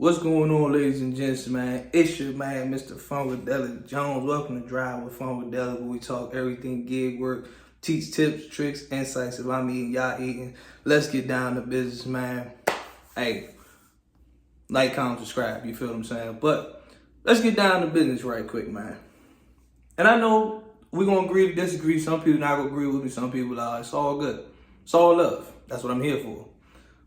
What's going on, ladies and gents, man? It's your man, Mr. Funkadelic Jones. Welcome to Drive with Funkadelic, where we talk everything gig work, teach tips, tricks, insights. If I'm eating, y'all eating. Let's get down to business, man. Hey, like, comment, subscribe. You feel what I'm saying? But let's get down to business right quick, man. And I know we're going to agree to disagree. Some people not going to agree with me. Some people are. It's all good. It's all love. That's what I'm here for.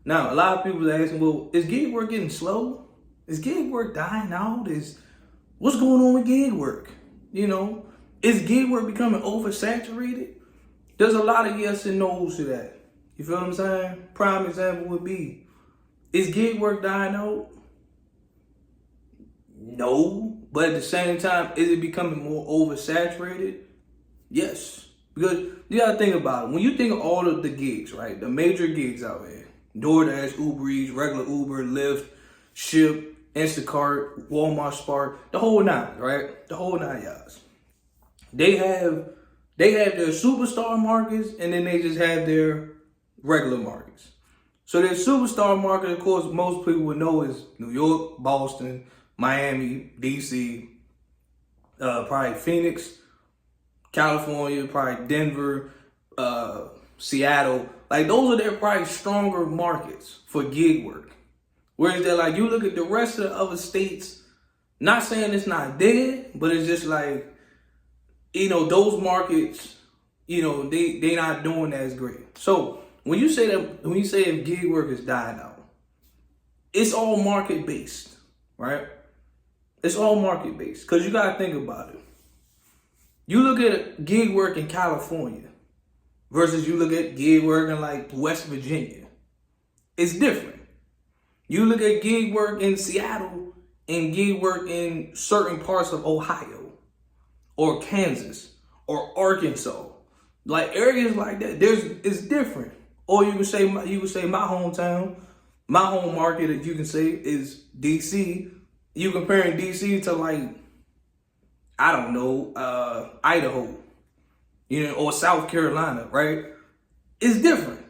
Now, a lot of people are asking, well, is gig work getting slow? Is gig work dying out? What's going on with gig work? Is gig work becoming oversaturated? There's a lot of yes and no's to that. You feel what I'm saying? Prime example would be, is gig work dying out? No. But at the same time, is it becoming more oversaturated? Yes. Because you gotta think about it. When you think of all of the gigs, right? The major gigs out there, DoorDash, Uber Eats, regular Uber, Lyft, Ship, Instacart, Walmart, Spark, the whole nine, right? The whole nine yards. They have their superstar markets, and then they just have their regular markets. So their superstar market, of course, most people would know is New York, Boston, Miami, DC, probably Phoenix, California, probably Denver, Seattle. Like, those are their probably stronger markets for gig work. Whereas they're like, you look at the rest of the other states, not saying it's not dead, but it's just like, those markets, they not doing as great. So when you say if gig work is dying out, it's all market based, right? It's all market based. Because you got to think about it. You look at gig work in California versus you look at gig work in like West Virginia. It's different. You look at gig work in Seattle and gig work in certain parts of Ohio or Kansas or Arkansas. Like areas like that, it's different. Or you could say my hometown, my home market, that you can say is DC. You comparing DC to like, I don't know, Idaho, or South Carolina, right? It's different.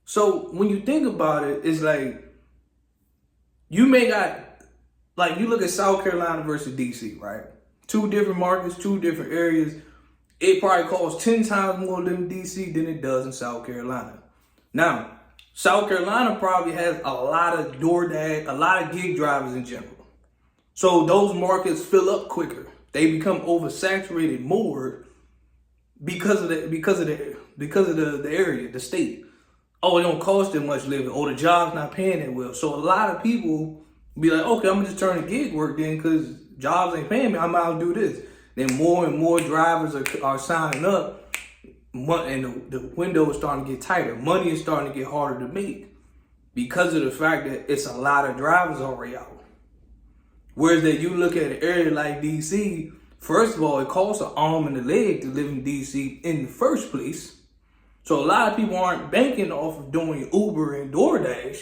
So when you think about it, it's like, you look at South Carolina versus DC, right? Two different markets, two different areas. It probably costs 10 times more than DC than it does in South Carolina. Now, South Carolina probably has a lot of DoorDash, a lot of gig drivers in general. So those markets fill up quicker. They become oversaturated more because of the area, the state. Oh, it don't cost that much living. Oh, the job's not paying that well. So a lot of people be like, okay, I'm gonna just turn to gig work then, because jobs ain't paying me. I'm out to do this. Then more and more drivers are signing up, and the window is starting to get tighter. Money is starting to get harder to make because of the fact that it's a lot of drivers already out. Whereas that you look at an area like DC, first of all, it costs an arm and a leg to live in DC in the first place. So a lot of people aren't banking off of doing Uber and DoorDash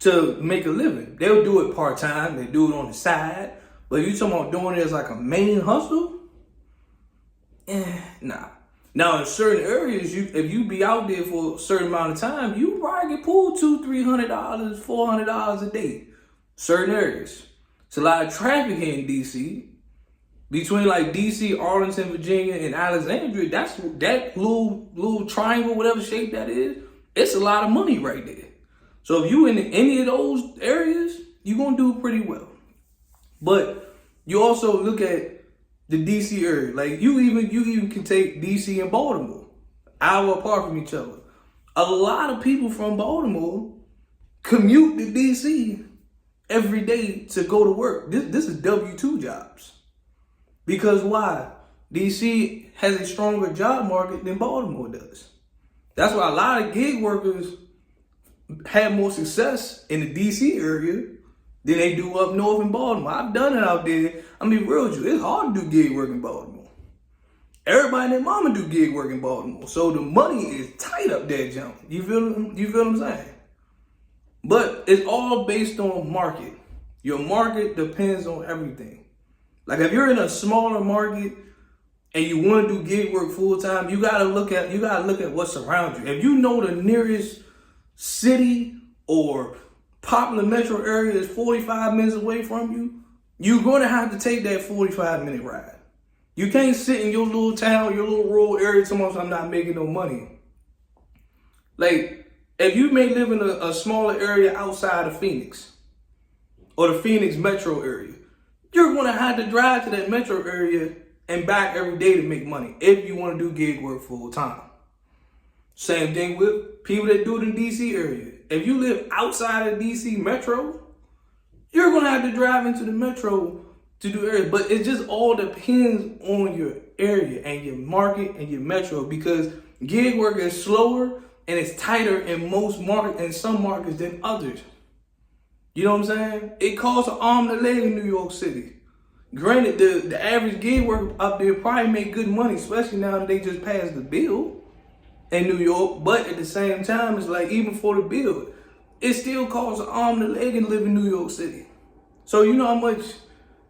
to make a living. They'll do it part-time. They do it on the side. But if you're talking about doing it as like a main hustle, nah. Now, in certain areas, if you be out there for a certain amount of time, you probably get pulled $200, $300, $400 a day. Certain areas. It's a lot of traffic here in DC. Between like DC, Arlington, Virginia, and Alexandria, that little triangle, whatever shape that is, it's a lot of money right there. So if you in any of those areas, you're gonna do pretty well. But you also look at the DC area. Like you even can take DC and Baltimore, hour apart from each other. A lot of people from Baltimore commute to DC every day to go to work. This is W-2 jobs. Because why? DC has a stronger job market than Baltimore does. That's why a lot of gig workers have more success in the DC area than they do up north in Baltimore. I've done it out there. I mean, real with you, it's hard to do gig work in Baltimore. Everybody and their mama do gig work in Baltimore. So the money is tight up there, jump. You feel what I'm saying? But it's all based on market. Your market depends on everything. Like if you're in a smaller market and you want to do gig work full time, you gotta look at what's around you. If you know the nearest city or popular metro area is 45 minutes away from you, you're going to have to take that 45-minute ride. You can't sit in your little town, your little rural area, tomorrow I'm not making no money. Like, if you may live in a smaller area outside of Phoenix or the Phoenix metro area, you're going to have to drive to that metro area and back every day to make money if you want to do gig work full time. Same thing with people that do it in DC area. If you live outside of DC metro, you're going to have to drive into the metro to do areas. But it just all depends on your area and your market and your metro, because gig work is slower and it's tighter in some markets than others. You know what I'm saying? It costs an arm and a leg in New York City. Granted, the average gig worker up there probably make good money, especially now that they just passed the bill in New York. But at the same time, it's like, even for the bill, it still costs an arm and a leg to live in New York City. So you know how much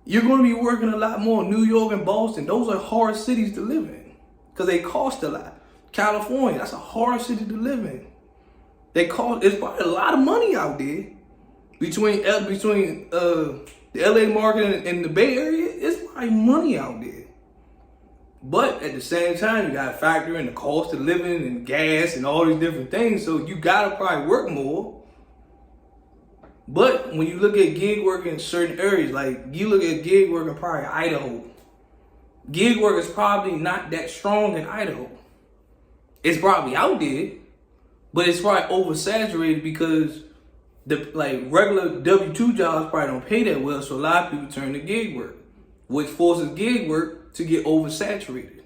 you're going to be working a lot more in New York and Boston. Those are hard cities to live in because they cost a lot. California, that's a hard city to live in. It's probably a lot of money out there between the LA market and the Bay Area. It's probably money out there. But at the same time, you got to factor in the cost of living and gas and all these different things. So you got to probably work more. But when you look at gig work in certain areas, like you look at gig work in probably Idaho, gig work is probably not that strong in Idaho. It's probably out there, but it's probably oversaturated because regular W-2 jobs probably don't pay that well. So a lot of people turn to gig work, which forces gig work to get oversaturated.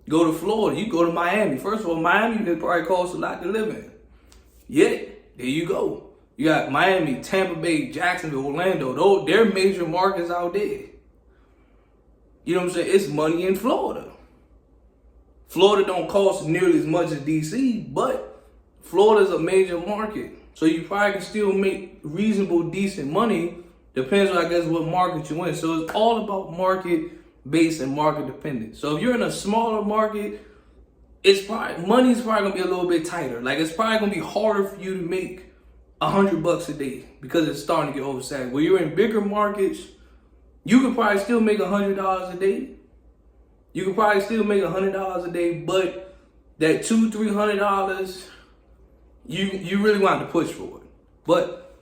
Go to Florida, you go to Miami. First of all, Miami, it probably costs a lot to live in. Yet, there you go. You got Miami, Tampa Bay, Jacksonville, Orlando. They're major markets out there. You know what I'm saying? It's money in Florida. Florida don't cost nearly as much as DC, but Florida's a major market. So you probably can still make reasonable, decent money. Depends on, I guess, what market you're in. So it's all about market-based and market-dependent. So if you're in a smaller market, money's probably gonna be a little bit tighter. Like, it's probably gonna be harder for you to make $100 a day because it's starting to get oversaturated. When you're in bigger markets, you could probably still make $100 a day. You could probably still make $100 a day, but that $200-$300, you really want to push for it. But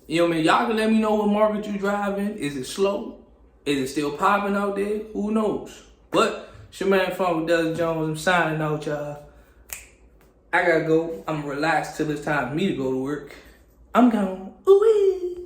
you know what I mean? Y'all can let me know what market you drive in. Is it slow? Is it still popping out there? Who knows? But it's your man Funk with Desi Jones. I'm signing out, y'all. I gotta go. I'm relaxed till it's time for me to go to work. I'm gone. Ooh-wee.